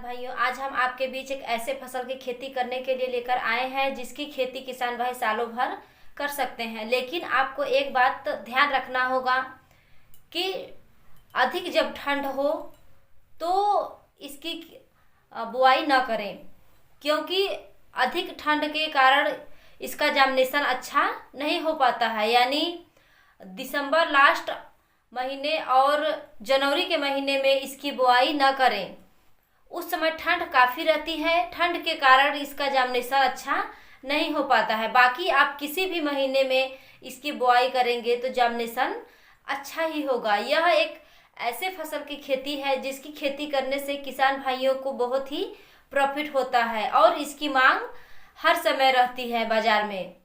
भाइयों, आज हम आपके बीच एक ऐसे फसल की खेती करने के लिए लेकर आए हैं जिसकी खेती किसान भाई सालों भर कर सकते हैं। लेकिन आपको एक बात ध्यान रखना होगा कि अधिक जब ठंड हो तो इसकी बुआई न करें, क्योंकि अधिक ठंड के कारण इसका जर्मिनेशन अच्छा नहीं हो पाता है। यानी दिसंबर लास्ट महीने और जनवरी के महीने में इसकी बुआई न करें। उस समय ठंड काफ़ी रहती है, ठंड के कारण इसका जर्मिनेशन अच्छा नहीं हो पाता है। बाकी आप किसी भी महीने में इसकी बुआई करेंगे तो जर्मिनेशन अच्छा ही होगा। यह एक ऐसे फसल की खेती है जिसकी खेती करने से किसान भाइयों को बहुत ही प्रॉफिट होता है और इसकी मांग हर समय रहती है बाजार में।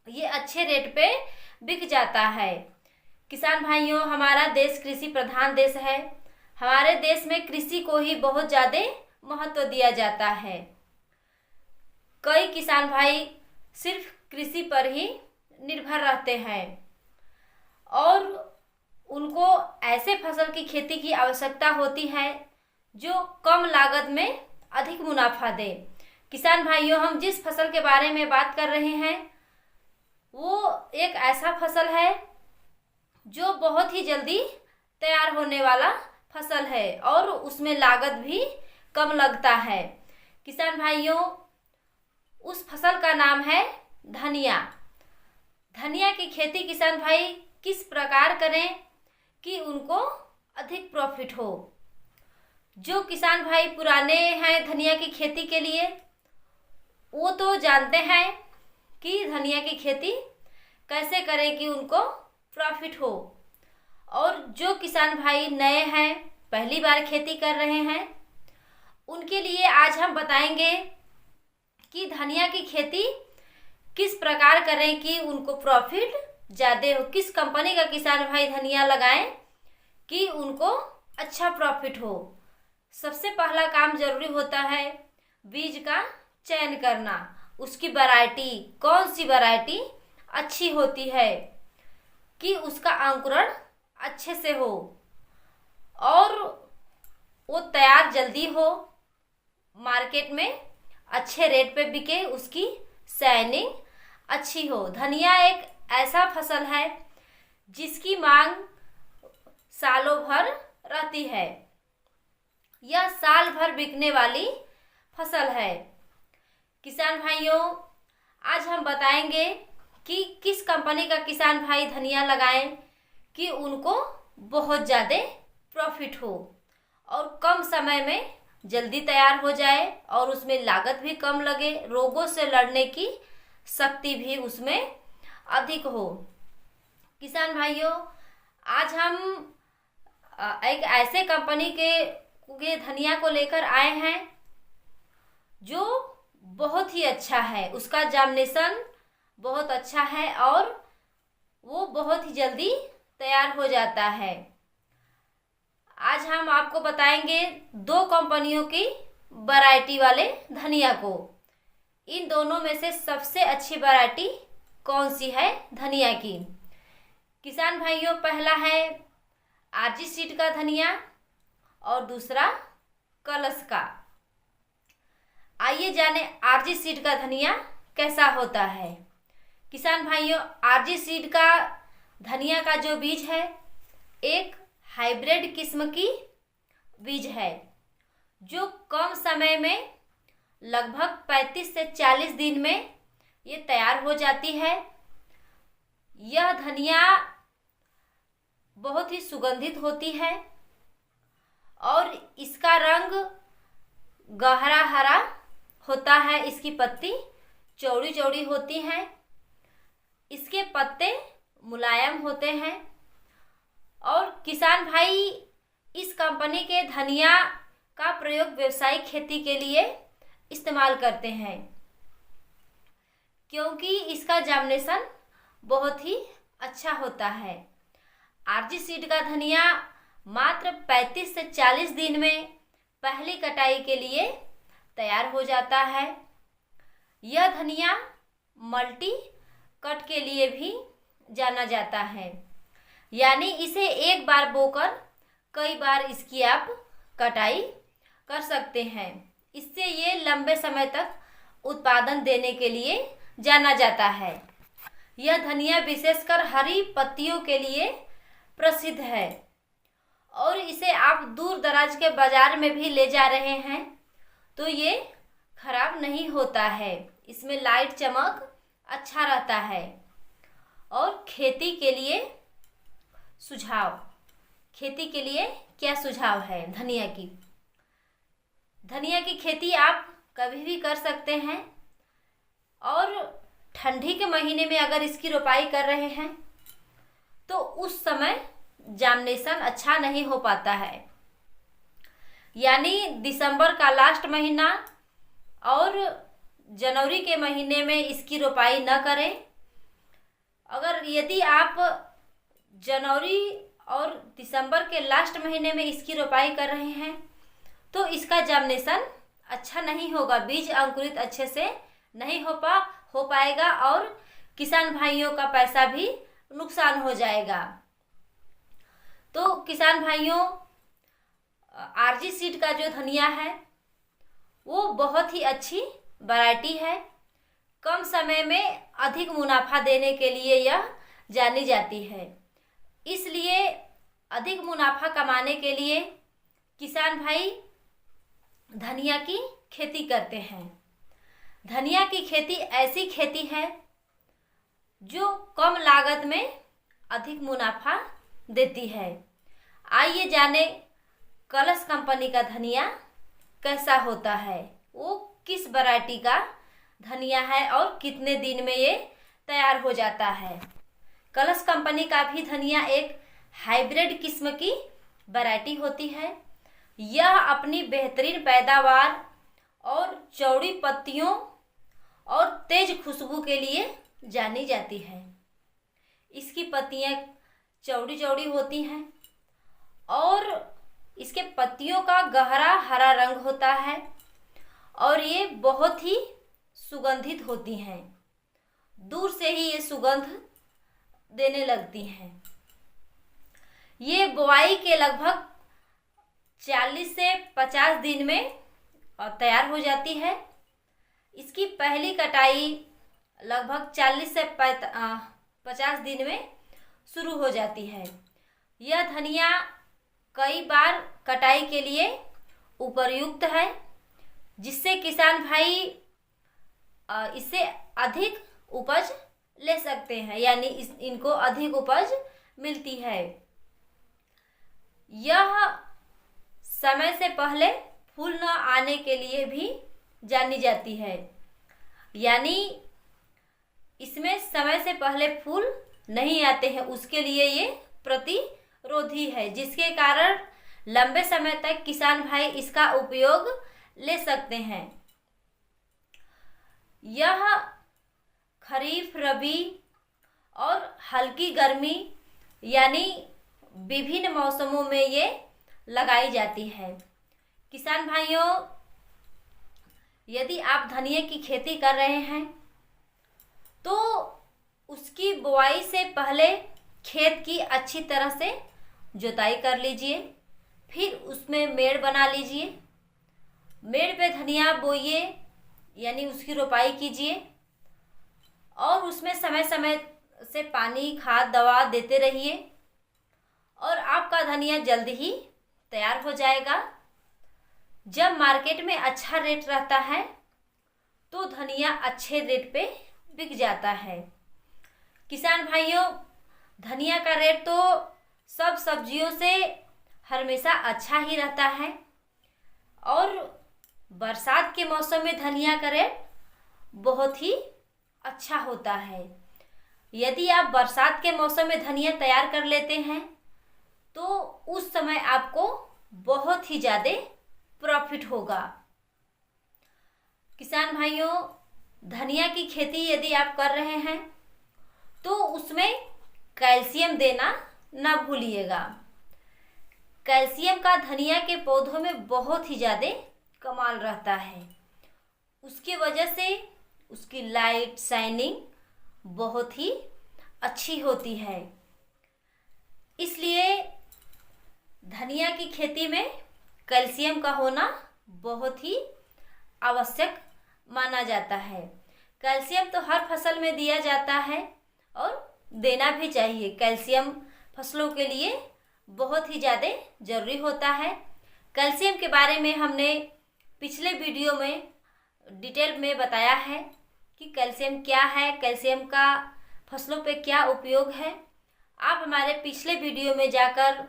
ये अच्छे रेट पे बिक जाता है। किसान भाइयों, हमारा देश कृषि प्रधान देश है। हमारे देश में कृषि को ही बहुत ज़्यादा महत्व दिया जाता है। कई किसान भाई सिर्फ कृषि पर ही निर्भर रहते हैं और उनको ऐसे फसल की खेती की आवश्यकता होती है जो कम लागत में अधिक मुनाफा दे। किसान भाइयों, हम जिस फसल के बारे में बात कर रहे हैं वो एक ऐसा फसल है जो बहुत ही जल्दी तैयार होने वाला फसल है और उसमें लागत भी कम लगता है। किसान भाइयों, उस फसल का नाम है धनिया। धनिया की खेती किसान भाई किस प्रकार करें कि उनको अधिक प्रॉफिट हो। जो किसान भाई पुराने हैं धनिया की खेती के लिए, वो तो जानते हैं कि धनिया की खेती कैसे करें कि उनको प्रॉफिट हो। और जो किसान भाई नए हैं, पहली बार खेती कर रहे हैं, उनके लिए आज हम बताएंगे कि धनिया की खेती किस प्रकार करें कि उनको प्रॉफिट ज़्यादा हो। किस कंपनी का किसान भाई धनिया लगाएं कि उनको अच्छा प्रॉफिट हो। सबसे पहला काम जरूरी होता है बीज का चयन करना। उसकी वैरायटी, कौन सी वैरायटी अच्छी होती है कि उसका अंकुरण अच्छे से हो और वो तैयार जल्दी हो, मार्केट में अच्छे रेट पे बिके, उसकी शाइनिंग अच्छी हो। धनिया एक ऐसा फसल है जिसकी मांग सालों भर रहती है। यह साल भर बिकने वाली फसल है। किसान भाइयों, आज हम बताएंगे कि किस कंपनी का किसान भाई धनिया लगाएं कि उनको बहुत ज़्यादा प्रॉफिट हो और कम समय में जल्दी तैयार हो जाए और उसमें लागत भी कम लगे, रोगों से लड़ने की शक्ति भी उसमें अधिक हो। किसान भाइयों, आज हम एक ऐसे कंपनी के धनिया को लेकर आए हैं जो बहुत ही अच्छा है। उसका जर्मिनेशन बहुत अच्छा है और वो बहुत ही जल्दी तैयार हो जाता है। आज हम आपको बताएंगे दो कंपनियों की वैरायटी वाले धनिया को। इन दोनों में से सबसे अच्छी वैरायटी कौन सी है धनिया की। किसान भाइयों, पहला है आरजी सीड का धनिया और दूसरा कलश का। आइए जाने आरजी सीड का धनिया कैसा होता है। किसान भाइयों, आरजी सीड का धनिया का जो बीज है एक हाइब्रिड किस्म की बीज है जो कम समय में लगभग 35 से 40 दिन में ये तैयार हो जाती है। यह धनिया बहुत ही सुगंधित होती है और इसका रंग गहरा हरा होता है। इसकी पत्ती चौड़ी चौड़ी होती हैं। इसके पत्ते मुलायम होते हैं और किसान भाई इस कंपनी के धनिया का प्रयोग व्यावसायिक खेती के लिए इस्तेमाल करते हैं क्योंकि इसका जर्मिनेशन बहुत ही अच्छा होता है। आरजी सीड का धनिया मात्र 35 से 40 दिन में पहली कटाई के लिए तैयार हो जाता है। यह धनिया मल्टी कट के लिए भी जाना जाता है, यानी इसे एक बार बोकर कई बार इसकी आप कटाई कर सकते हैं। इससे ये लंबे समय तक उत्पादन देने के लिए जाना जाता है। यह धनिया विशेषकर हरी पत्तियों के लिए प्रसिद्ध है और इसे आप दूर दराज के बाजार में भी ले जा रहे हैं तो ये खराब नहीं होता है। इसमें लाइट चमक अच्छा रहता है। और खेती के लिए सुझाव, खेती के लिए क्या सुझाव है धनिया की? धनिया की खेती आप कभी भी कर सकते हैं और ठंडी के महीने में अगर इसकी रोपाई कर रहे हैं तो उस समय जार्मिनेशन अच्छा नहीं हो पाता है। यानी दिसंबर का लास्ट महीना और जनवरी के महीने में इसकी रोपाई न करें। अगर यदि आप जनवरी और दिसंबर के लास्ट महीने में इसकी रोपाई कर रहे हैं तो इसका जार्मिनेशन अच्छा नहीं होगा, बीज अंकुरित अच्छे से नहीं हो पाएगा और किसान भाइयों का पैसा भी नुकसान हो जाएगा। तो किसान भाइयों, आरजी सीड का जो धनिया है वो बहुत ही अच्छी वैरायटी है। कम समय में अधिक मुनाफा देने के लिए यह जानी जाती है। इसलिए अधिक मुनाफा कमाने के लिए किसान भाई धनिया की खेती करते हैं। धनिया की खेती ऐसी खेती है जो कम लागत में अधिक मुनाफा देती है। आइए जाने कलश कंपनी का धनिया कैसा होता है, वो किस वैरायटी का धनिया है और कितने दिन में ये तैयार हो जाता है। कलश कंपनी का भी धनिया एक हाइब्रिड किस्म की वैरायटी होती है। यह अपनी बेहतरीन पैदावार और चौड़ी पत्तियों और तेज खुशबू के लिए जानी जाती है। इसकी पत्तियां चौड़ी चौड़ी होती हैं और इसके पत्तियों का गहरा हरा रंग होता है और ये बहुत ही सुगंधित होती हैं। दूर से ही ये सुगंध देने लगती हैं। ये बुआई के लगभग 40 से 50 दिन में तैयार हो जाती है। इसकी पहली कटाई लगभग 40 से 50 दिन में शुरू हो जाती है। यह धनिया कई बार कटाई के लिए उपयुक्त है, जिससे किसान भाई इससे अधिक उपज ले सकते हैं, यानी इनको अधिक उपज मिलती है। यह समय से पहले फूल न आने के लिए भी जानी जाती है, यानी इसमें समय से पहले फूल नहीं आते हैं, उसके लिए ये प्रतिरोधी है, जिसके कारण लंबे समय तक किसान भाई इसका उपयोग ले सकते हैं। यह खरीफ, रबी और हल्की गर्मी यानी विभिन्न मौसमों में ये लगाई जाती है। किसान भाइयों, यदि आप धनिया की खेती कर रहे हैं तो उसकी बुआई से पहले खेत की अच्छी तरह से जुताई कर लीजिए, फिर उसमें मेड़ बना लीजिए। मेड़ पे धनिया बोइए, यानी उसकी रोपाई कीजिए और उसमें समय समय से पानी, खाद, दवा देते रहिए और आपका धनिया जल्द ही तैयार हो जाएगा। जब मार्केट में अच्छा रेट रहता है तो धनिया अच्छे रेट पे बिक जाता है। किसान भाइयों, धनिया का रेट तो सब सब्जियों से हमेशा अच्छा ही रहता है और बरसात के मौसम में धनिया का रेट बहुत ही अच्छा होता है। यदि आप बरसात के मौसम में धनिया तैयार कर लेते हैं तो उस समय आपको बहुत ही ज़्यादा प्रॉफिट होगा। किसान भाइयों, धनिया की खेती यदि आप कर रहे हैं तो उसमें कैल्शियम देना ना भूलिएगा। कैल्शियम का धनिया के पौधों में बहुत ही ज़्यादा कमाल रहता है। उसकी वजह से उसकी लाइट, शाइनिंग बहुत ही अच्छी होती है। इसलिए धनिया की खेती में कैल्शियम का होना बहुत ही आवश्यक माना जाता है। कैल्शियम तो हर फसल में दिया जाता है और देना भी चाहिए। कैल्शियम फसलों के लिए बहुत ही ज़्यादा ज़रूरी होता है। कैल्शियम के बारे में हमने पिछले वीडियो में डिटेल में बताया है कि कैल्शियम क्या है, कैल्शियम का फसलों पे क्या उपयोग है। आप हमारे पिछले वीडियो में जाकर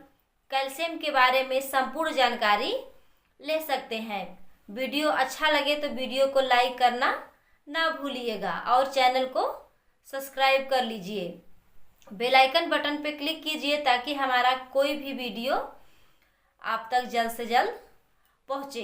कैल्शियम के बारे में संपूर्ण जानकारी ले सकते हैं। वीडियो अच्छा लगे तो वीडियो को लाइक करना ना भूलिएगा और चैनल को सब्सक्राइब कर लीजिए। बेल आइकन बटन पे क्लिक कीजिए ताकि हमारा कोई भी वीडियो आप तक जल्द से जल्द पहुँचे।